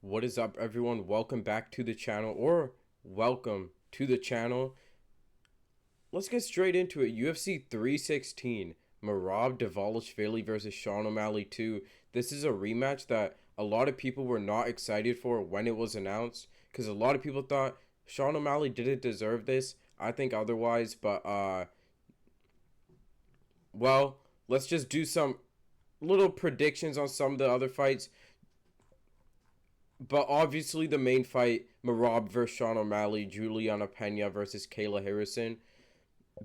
What is up, everyone? Welcome back to the channel, or welcome to the channel. Let's get straight into it. UFC 316, Merab Dvalishvili versus Sean O'Malley 2. This is a rematch that a lot of people were not excited for when it was announced, because a lot of people thought Sean O'Malley didn't deserve this. I think otherwise, but well, let's just do some little predictions on some of the other fights. But obviously, the main fight, Merab versus Sean O'Malley, Juliana Pena versus Kayla Harrison.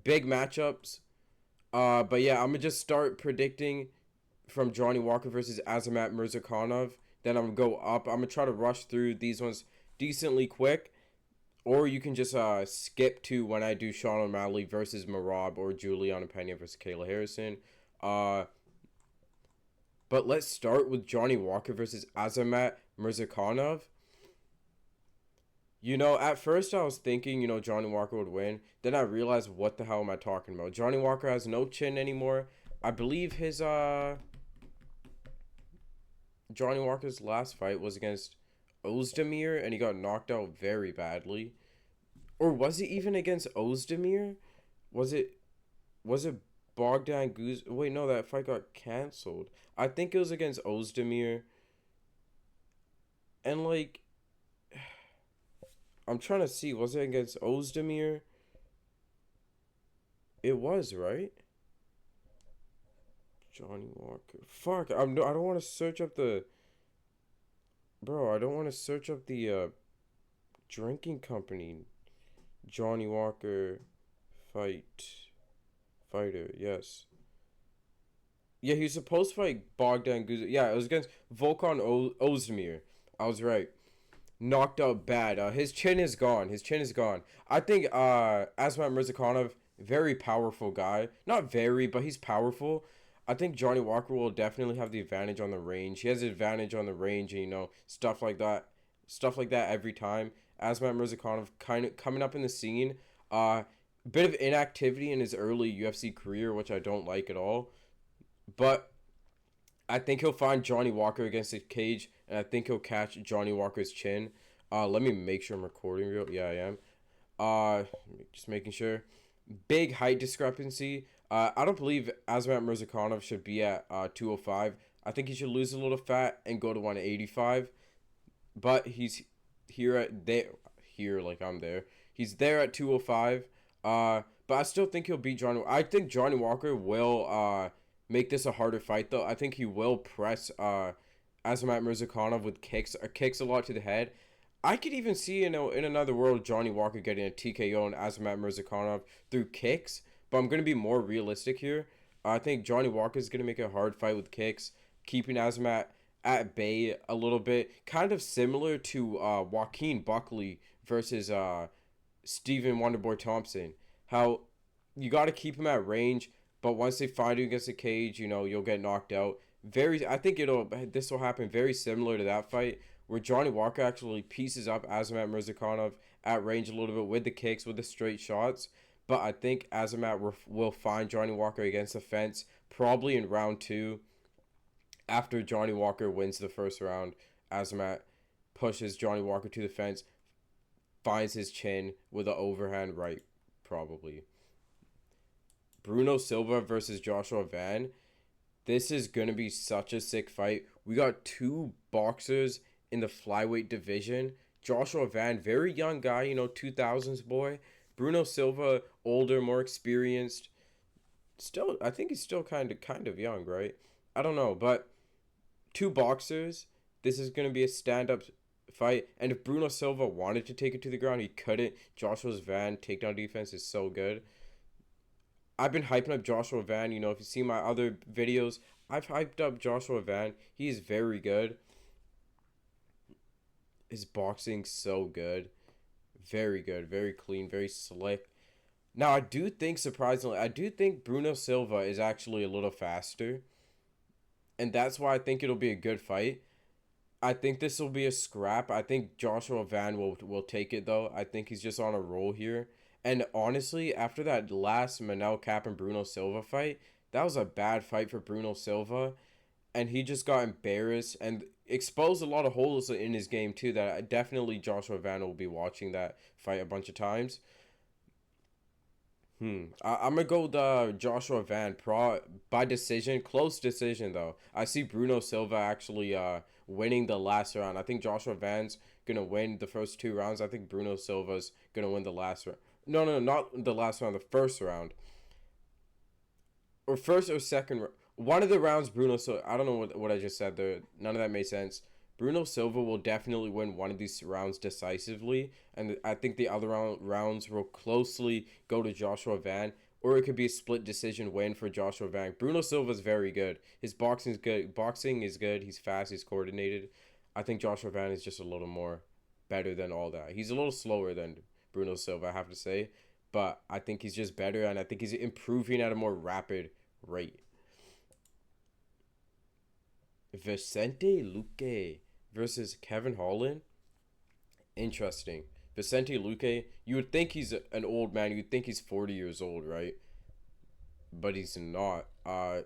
Big matchups. But yeah, I'm going to just start predicting from Johnny Walker versus Azamat Murzakanov. Then I'm going to go up. I'm going to try to rush through these ones decently quick. Or you can just skip to when I do Sean O'Malley versus Merab or Juliana Pena versus Kayla Harrison. But let's start with Johnny Walker versus Azamat Murzakanov. At first I was thinking, Johnny Walker would win. Then I realized, what the hell am I talking about? Johnny Walker has no chin anymore. I believe his, Johnny Walker's last fight was against Ozdemir, and he got knocked out very badly. Or was it even against Ozdemir? Was it Bogdan Guz? Wait, no, that fight got canceled. I think it was against Ozdemir. And, I'm trying to see, was it against Ozdemir? It was, right? Johnny Walker. Fuck, I don't want to search up the... Bro, I don't want to search up the, drinking company. Johnny Walker fighter, yes. Yeah, he was supposed to fight Bogdan Guz. Yeah, it was against Volkan Ozdemir. I was right. Knocked out bad. His chin is gone. I think Asmat Murzakanov, very powerful guy. Not very, but he's powerful. I think Johnny Walker will definitely have the advantage on the range. He has the advantage on the range, and stuff like that. Stuff like that every time. Asmat Murzakanov kind of coming up in the scene. Bit of inactivity in his early UFC career, which I don't like at all. But I think he'll find Johnny Walker against the cage, and I think he'll catch Johnny Walker's chin. Let me make sure I'm recording real. Yeah, I am. Just making sure. Big height discrepancy. I don't believe Azamat Murzakanov should be at 205. I think he should lose a little fat and go to 185. But he's here like I'm there. He's there at 205. But I still think he'll beat Johnny. I think Johnny Walker will make this a harder fight, though. I think he will press Azamat Murzakanov with kicks a lot to the head. I could even see, in another world, Johnny Walker getting a TKO on Azamat Murzakanov through kicks, but I'm going to be more realistic here. I think Johnny Walker is going to make a hard fight with kicks, keeping Azamat at bay a little bit, kind of similar to Joaquin Buckley versus Stephen Wonderboy Thompson. How you got to keep him at range, but once they find you against the cage, you'll get knocked out. I think this will happen very similar to that fight, where Johnny Walker actually pieces up Azamat Murzakanov at range a little bit with the kicks, with the straight shots. But I think Azamat will find Johnny Walker against the fence, probably in round 2. After Johnny Walker wins the first round, Azamat pushes Johnny Walker to the fence, finds his chin with an overhand right, probably. Bruno Silva versus Joshua Van. This is going to be such a sick fight. We got two boxers in the flyweight division. Joshua Van, very young guy, 2000s boy. Bruno Silva, older, more experienced. Still, I think he's still kind of young, right? I don't know, but two boxers. This is going to be a stand-up fight. And if Bruno Silva wanted to take it to the ground, he couldn't. Joshua Van takedown defense is so good. I've been hyping up Joshua Van. If you see my other videos, I've hyped up Joshua Van. He's very good. His boxing's so good. Very good. Very clean. Very slick. Now, I do think Bruno Silva is actually a little faster. And that's why I think it'll be a good fight. I think this will be a scrap. I think Joshua Van will take it, though. I think he's just on a roll here. And honestly, after that last Manel Cap and Bruno Silva fight, that was a bad fight for Bruno Silva. And he just got embarrassed. And exposed a lot of holes in his game too. That definitely Joshua Van will be watching that fight a bunch of times. I'm gonna go with Joshua Van by decision, close decision though. I see Bruno Silva actually winning the last round. I think Joshua Van's gonna win the first 2 rounds. I think Bruno Silva's gonna win the last round. No, no, not the last round. The first round, or first or second. One of the rounds, Bruno Silva. I don't know what I just said there. None of that made sense. Bruno Silva will definitely win one of these rounds decisively, and I think the other rounds will closely go to Joshua Van, or it could be a split decision win for Joshua Van. Bruno Silva is very good. His boxing is good. Boxing is good. He's fast. He's coordinated. I think Joshua Van is just a little more better than all that. He's a little slower than Bruno Silva, I have to say, but I think he's just better, and I think he's improving at a more rapid rate. Vicente Luque versus Kevin Holland. Interesting. Vicente Luque, you would think he's an old man. You'd think he's 40 years old, right? But he's not. I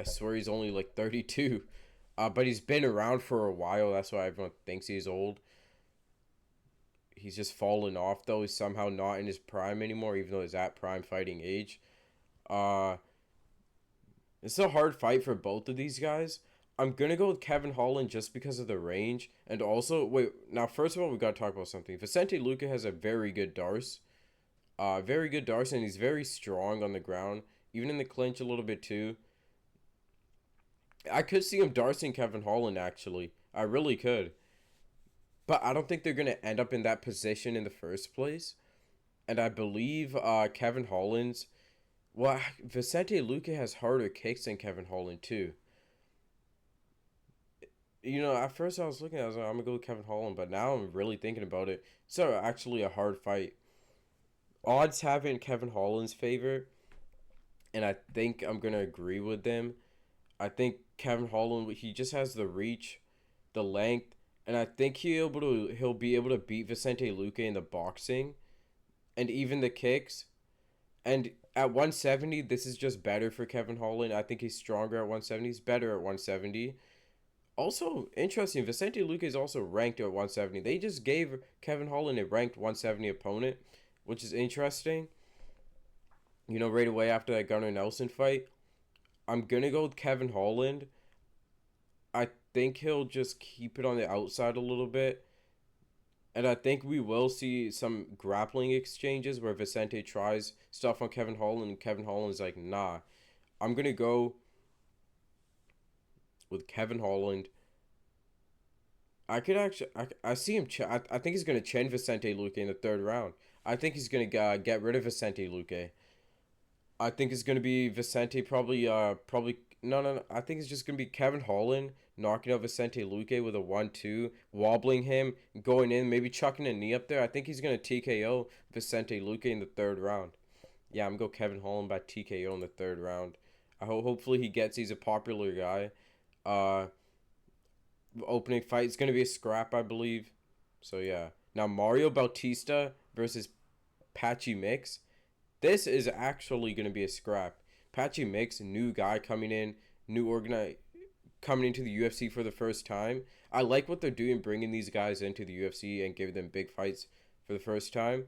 swear he's only like 32. But he's been around for a while. That's why everyone thinks he's old. He's just fallen off, though. He's somehow not in his prime anymore, even though he's at prime fighting age. Uh, it's a hard fight for both of these guys. I'm gonna go with Kevin Holland just because of the range, and also wait. Now, first of all, we gotta talk about something. Vicente Luque has a very good Darce, and he's very strong on the ground, even in the clinch a little bit too. I could see him Darcing Kevin Holland actually. I really could, but I don't think they're gonna end up in that position in the first place. And I believe Kevin Holland's. Well, Vicente Luque has harder kicks than Kevin Holland too. At first I was looking, I was like, I'm gonna go with Kevin Holland, but now I'm really thinking about it. It's actually a hard fight. Odds have it in Kevin Holland's favor, and I think I'm gonna agree with them. I think Kevin Holland, he just has the reach, the length, and I think he'll be able to beat Vicente Luque in the boxing, and even the kicks. And at 170, this is just better for Kevin Holland. I think he's stronger at 170. He's better at 170. Also, interesting, Vicente Luque is also ranked at 170. They just gave Kevin Holland a ranked 170 opponent, which is interesting. Right away after that Gunnar Nelson fight. I'm going to go with Kevin Holland. I think he'll just keep it on the outside a little bit. And I think we will see some grappling exchanges where Vicente tries stuff on Kevin Holland and Kevin Holland's like, nah. I'm going to go with Kevin Holland. I see him. I think he's gonna chin Vicente Luque in the third round. I think he's gonna get rid of Vicente Luque. I think it's gonna be Vicente probably no no no. I think it's just gonna be Kevin Holland knocking out Vicente Luque with a 1-2, wobbling him, going in, maybe chucking a knee up there. I think he's gonna TKO Vicente Luque in the third round. Yeah, I'm gonna go Kevin Holland by TKO in the third round. Hopefully he gets. He's a popular guy. Uh, Opening fight is gonna be a scrap, I believe. So yeah. Now Mario Bautista versus Patchy Mix. This is actually gonna be a scrap. Patchy Mix, new guy coming in, coming into the UFC for the first time. I like what they're doing, bringing these guys into the UFC and giving them big fights for the first time.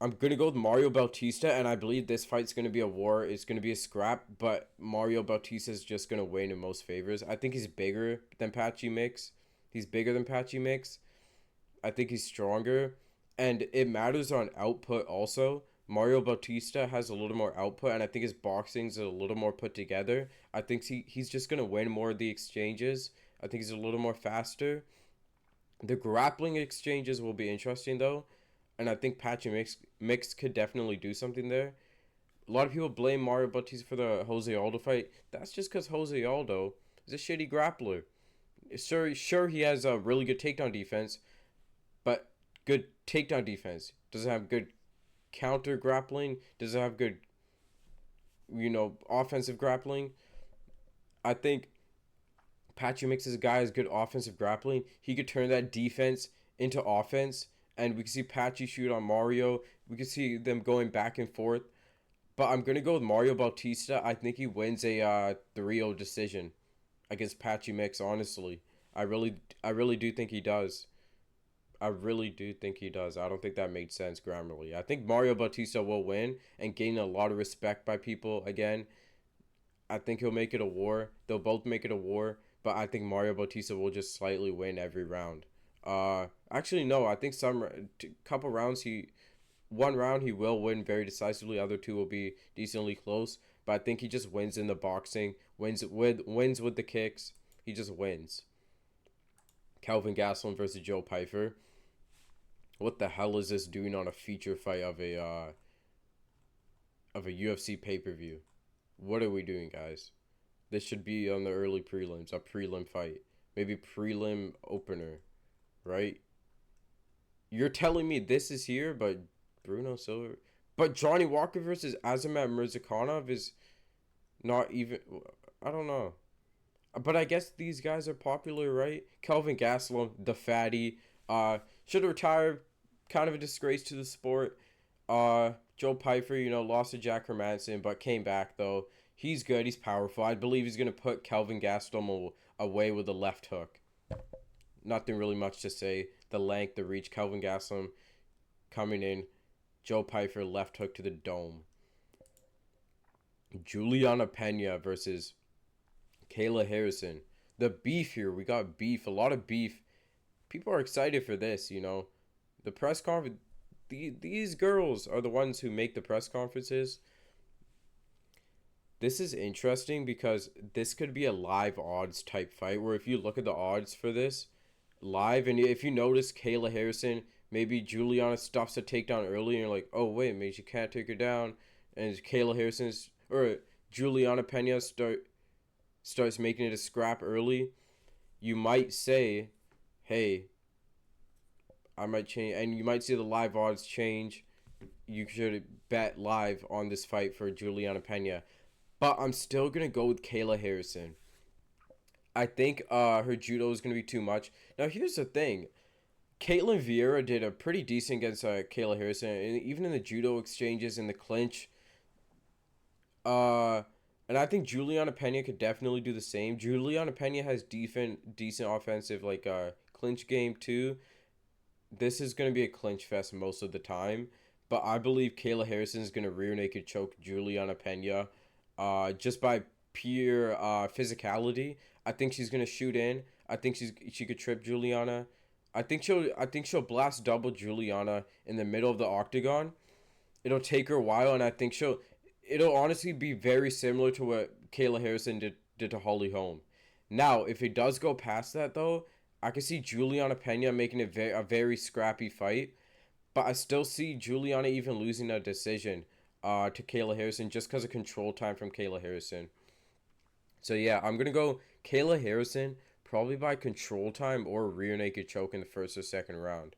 I'm going to go with Mario Bautista, and I believe this fight's going to be a war. It's going to be a scrap, but Mario Bautista is just going to win in most favors. I think he's bigger than Patchy Mix. He's bigger than Patchy Mix. I think he's stronger, and it matters on output also. Mario Bautista has a little more output, and I think his boxing's a little more put together. I think he's just going to win more of the exchanges. I think he's a little more faster. The grappling exchanges will be interesting, though. And I think Patchy Mix could definitely do something there. A lot of people blame Mario Bautista for the Jose Aldo fight. That's just because Jose Aldo is a shitty grappler. Sure, he has a really good takedown defense, but good takedown defense. Doesn't have good counter grappling. Doesn't have good, offensive grappling. I think Patchy Mix is a guy who has good offensive grappling. He could turn that defense into offense. And we can see Patchy shoot on Mario. We can see them going back and forth. But I'm gonna go with Mario Bautista. I think he wins a 3-0 decision against Patchy Mix. Honestly, I really do think he does. I really do think he does. I don't think that made sense grammarly. I think Mario Bautista will win and gain a lot of respect by people again. I think he'll make it a war. They'll both make it a war, but I think Mario Bautista will just slightly win every round. Actually no, I think some couple rounds he one round he will win very decisively. Other two will be decently close, but I think he just wins in the boxing. Wins with the kicks. He just wins. Kelvin Gastelum versus Joe Pyfer. What the hell is this doing on a feature fight of a UFC pay per view? What are we doing, guys? This should be on the early prelims, a prelim fight, maybe prelim opener, right? You're telling me this is here, but Bruno Silva, but Johnny Walker versus Azamat Mirzakhanov is not even. I don't know, but I guess these guys are popular, right? Kelvin Gastelum, the fatty, should retire. Kind of a disgrace to the sport. Joe Pyfer, lost to Jack Hermanson, but came back though. He's good. He's powerful. I believe he's gonna put Kelvin Gastelum away with a left hook. Nothing really much to say. The length, the reach. Kelvin Gastelum coming in. Joe Pyfer left hook to the dome. Juliana Pena versus Kayla Harrison. The beef here. We got beef. A lot of beef. People are excited for this, The press conference. These girls are the ones who make the press conferences. This is interesting because this could be a live odds type fight where if you look at the odds for this live and if you notice Kayla Harrison, maybe Juliana stuffs a takedown early and you're like, oh wait, maybe she can't take her down, and Kayla Harrison's or Juliana Pena starts making it a scrap early, you might say, hey, I might change, and you might see the live odds change. You should bet live on this fight for Juliana Pena. But I'm still going to go with Kayla Harrison. I think her judo is going to be too much. Now, here's the thing. Caitlin Vieira did a pretty decent against Kayla Harrison. And even in the judo exchanges in the clinch. And I think Juliana Pena could definitely do the same. Juliana Pena has decent offensive clinch game too. This is going to be a clinch fest most of the time. But I believe Kayla Harrison is going to rear naked choke Juliana Pena. Just by pure physicality. I think she's gonna shoot in. I think she could trip Juliana. I think she'll blast double Juliana in the middle of the octagon. It'll take her a while, and I think it'll honestly be very similar to what Kayla Harrison did to Holly Holm. Now, if it does go past that though, I can see Juliana Pena making it a very scrappy fight, but I still see Juliana even losing a decision to Kayla Harrison just because of control time from Kayla Harrison. So yeah, I'm going to go Kayla Harrison probably by control time or rear naked choke in the first or second round.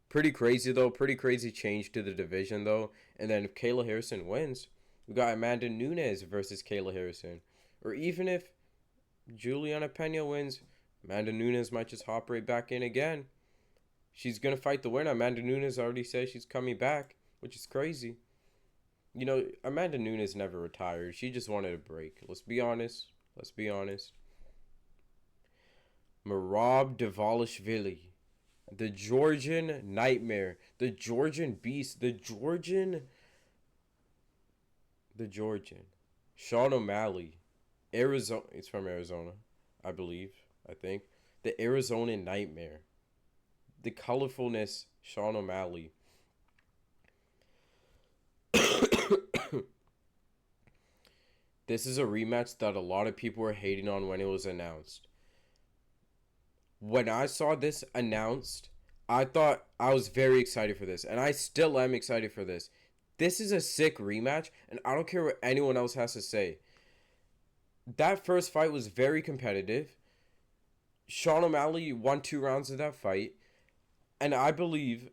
Pretty crazy though. Pretty crazy change to the division though. And then if Kayla Harrison wins, we got Amanda Nunes versus Kayla Harrison. Or even if Juliana Pena wins, Amanda Nunes might just hop right back in again. She's going to fight the winner. Amanda Nunes already said she's coming back, which is crazy. Amanda Nunes never retired. She just wanted a break. Let's be honest. Merab Dvalishvili. The Georgian Nightmare. The Georgian Beast. The Georgian. Sean O'Malley. Arizona. It's from Arizona, I believe. I think. The Arizona Nightmare. The colorfulness. Sean O'Malley. This is a rematch that a lot of people were hating on when it was announced. When I saw this announced, I thought I was very excited for this. And I still am excited for this. This is a sick rematch. And I don't care what anyone else has to say. That first fight was very competitive. Sean O'Malley won 2 rounds of that fight. And I believe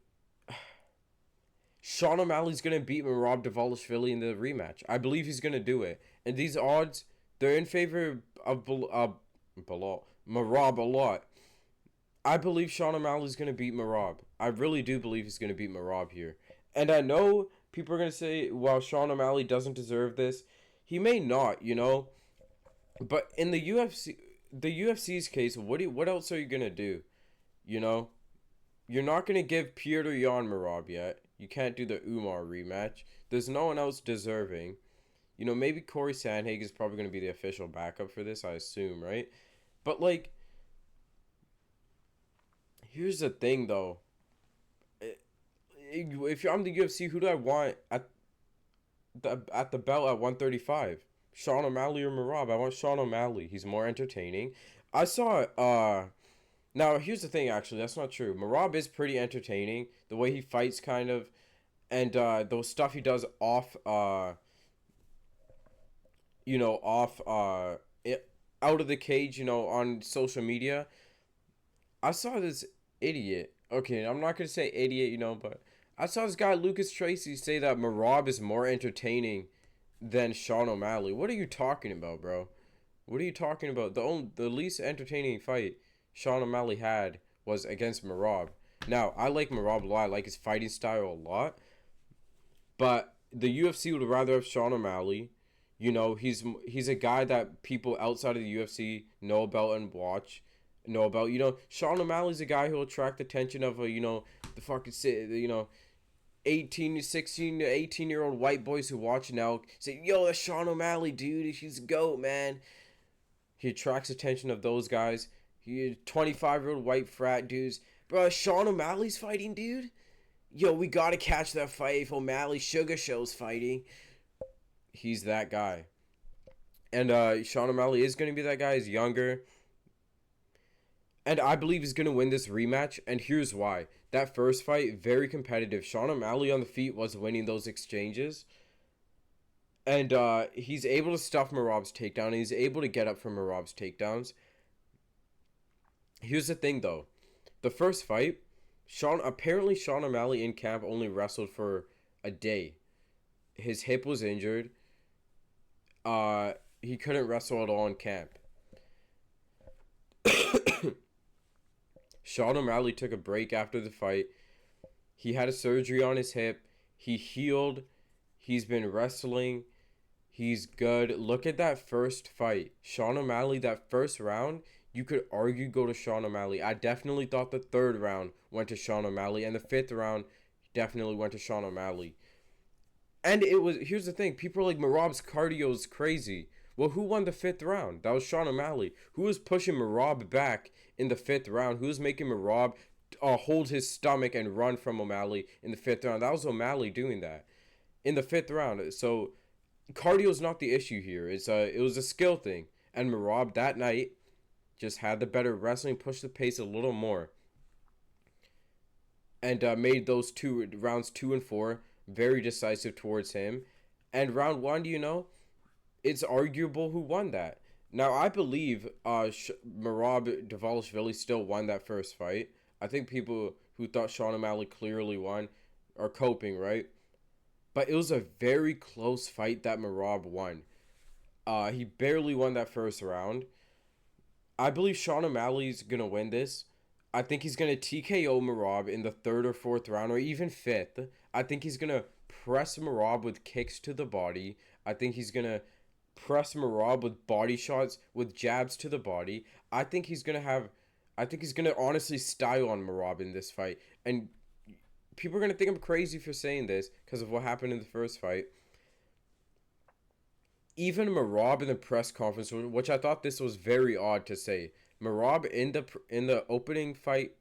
Sean O'Malley's going to beat Merab Dvalishvili in the rematch. I believe he's going to do it. And these odds, they're in favor of Merab a lot. I believe Sean O'Malley's going to beat Merab. I really do believe he's going to beat Merab here. And I know people are gonna say, well, Sean O'Malley doesn't deserve this. He may not, you know, but in the UFC's case, what else are you gonna do? You know, you're not gonna give Petr Yan Marab yet. You can't do the Umar rematch. There's no one else deserving. You know, maybe Corey Sandhagen is probably gonna be the official backup for this, I assume, right? But like, here's the thing, though. If I'm the UFC, who do I want at the belt at 135? Sean O'Malley or Marab? I want Sean O'Malley. He's more entertaining. I saw now here's the thing, actually, that's not true. Marab is pretty entertaining. The way he fights, kind of, and those stuff he does off you know, off out of the cage, you know, on social media. I saw this idiot. Okay, I'm not gonna say idiot, you know, but I saw this guy Lucas Tracy say that Marab is more entertaining than Sean O'Malley. What are you talking about, bro? What are you talking about? The least entertaining fight Sean O'Malley had was against Marab. Now, I like Marab a lot. I like his fighting style a lot. But the UFC would rather have Sean O'Malley. You know, he's a guy that people outside of the UFC know about and know about. You know, Sean O'Malley's a guy who will attract the attention of you know, the fucking, you know, 18 to 16 to 18-year-old white boys who watch now say, yo, that's Sean O'Malley, dude. He's a GOAT, man. He attracts attention of those guys. He 25-year-old white frat dudes. Bro, Sean O'Malley's fighting, dude? Yo, we gotta catch that fight if O'Malley Sugar Show's fighting. He's that guy. And Sean O'Malley is going to be that guy. He's younger. And I believe he's going to win this rematch. And here's why. That first fight, very competitive. Sean O'Malley on the feet was winning those exchanges. And he's able to stuff Marab's takedown. And he's able to get up from Marab's takedowns. Here's the thing, though. The first fight, apparently Sean O'Malley in camp only wrestled for a day. His hip was injured. He couldn't wrestle at all in camp. Sean O'Malley took a break after the fight. He had a surgery on his hip. He healed. He's been wrestling. He's good. Look at that first fight. Sean O'Malley, that first round, you could argue go to Sean O'Malley. I definitely thought the third round went to Sean O'Malley, and the fifth round definitely went to Sean O'Malley. And here's the thing, people are like, Marab's cardio is crazy. Well, who won the fifth round? That was Sean O'Malley. Who was pushing Marab back in the fifth round? Who was making Marab hold his stomach and run from O'Malley in the fifth round? That was O'Malley doing that in the fifth round. So cardio is not the issue here. It was a skill thing. And Marab that night just had the better wrestling, pushed the pace a little more. And made those rounds 2 and 4 very decisive towards him. And round 1, you know, it's arguable who won that. Now, I believe Marab Dvalishvili still won that first fight. I think people who thought Sean O'Malley clearly won are coping, right? But it was a very close fight that Marab won. He barely won that first round. I believe Sean O'Malley's going to win this. I think he's going to TKO Marab in the third or fourth round, or even fifth. I think he's going to press Marab with kicks to the body. I think he's going to press Marab with body shots, with jabs to the body. I think he's going to honestly style on Marab in this fight. And people are going to think I'm crazy for saying this because of what happened in the first fight. Even Marab in the press conference, which I thought this was very odd to say, Marab in the opening fight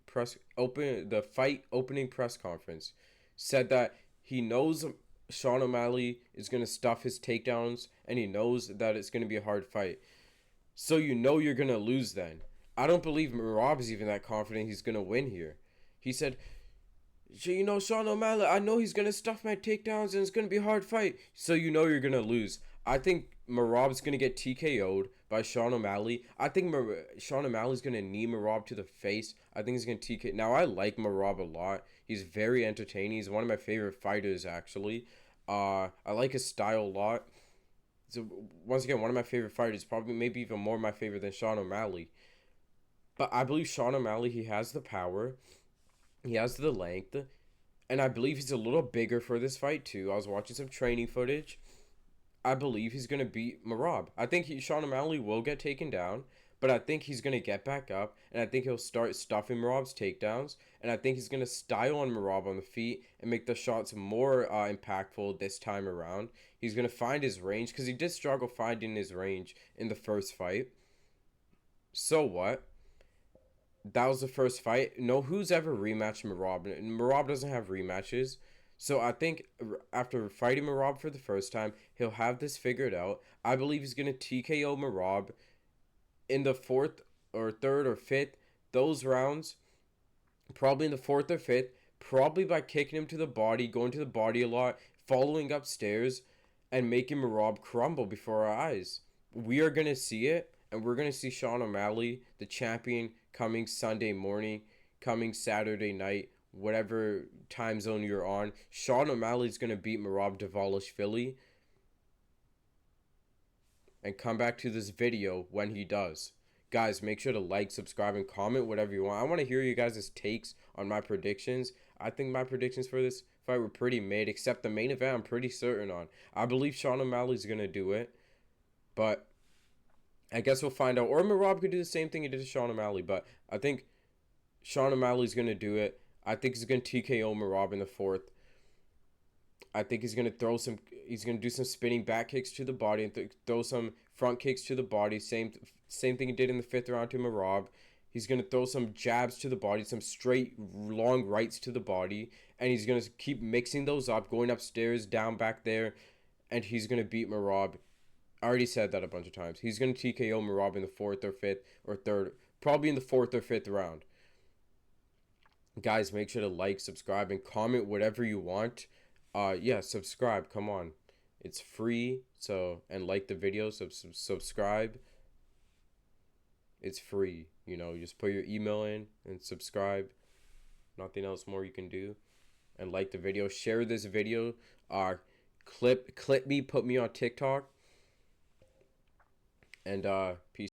opening press conference said that he knows Sean O'Malley is going to stuff his takedowns and he knows that it's going to be a hard fight. So you know you're going to lose then. I don't believe Marab is even that confident he's going to win here. He said, you know, Sean O'Malley, I know he's going to stuff my takedowns and it's going to be a hard fight. So you know you're going to lose. I think Marab's going to get TKO'd by Sean O'Malley. I think Sean O'Malley's going to knee Marab to the face. I think he's going to TK. Now, I like Marab a lot. He's very entertaining. He's one of my favorite fighters, actually. I like his style a lot. So, once again, one of my favorite fighters. Probably maybe even more my favorite than Sean O'Malley. But I believe Sean O'Malley, he has the power. He has the length. And I believe he's a little bigger for this fight too. I was watching some training footage. I believe he's gonna beat Marab. I think Sean O'Malley will get taken down, but I think he's gonna get back up, and I think he'll start stuffing Marab's takedowns, and I think he's gonna style on Marab on the feet and make the shots more impactful this time around. He's gonna find his range because he did struggle finding his range in the first fight. So what? That was the first fight. No, who's ever rematched Marab? Marab doesn't have rematches. So I think after fighting Marab for the first time, he'll have this figured out. I believe he's gonna TKO Marab in the fourth or third or fifth. Those rounds, probably in the fourth or fifth, probably by kicking him to the body, going to the body a lot, following upstairs, and making Marab crumble before our eyes. We are gonna see it, and we're gonna see Sean O'Malley, the champion, coming Sunday morning, coming Saturday night, whatever time zone you're on. Sean O'Malley's gonna beat Marab Philly and come back to this video when he does. Guys, make sure to like, subscribe, and comment whatever you want. I want to hear you guys' takes on my predictions. I think my predictions for this fight were pretty mid, except the main event I'm pretty certain on. I believe Sean O'Malley's going to do it, but I guess we'll find out. Or Marab could do the same thing he did to Sean O'Malley, but I think Sean O'Malley's going to do it. I think he's going to TKO Marab in the fourth. I think he's gonna throw some. He's gonna do some spinning back kicks to the body and throw some front kicks to the body. Same thing he did in the fifth round to Marab. He's gonna throw some jabs to the body, some straight long rights to the body, and he's gonna keep mixing those up, going upstairs, down back there, and he's gonna beat Marab. I already said that a bunch of times. He's gonna TKO Marab in the fourth or fifth or third, probably in the fourth or fifth round. Guys, make sure to like, subscribe, and comment whatever you want. Yeah, subscribe, come on, it's free. So, and like the video, subscribe, it's free, you know, just put your email in and subscribe. Nothing else more you can do. And like the video, share this video, clip me, put me on TikTok, and peace.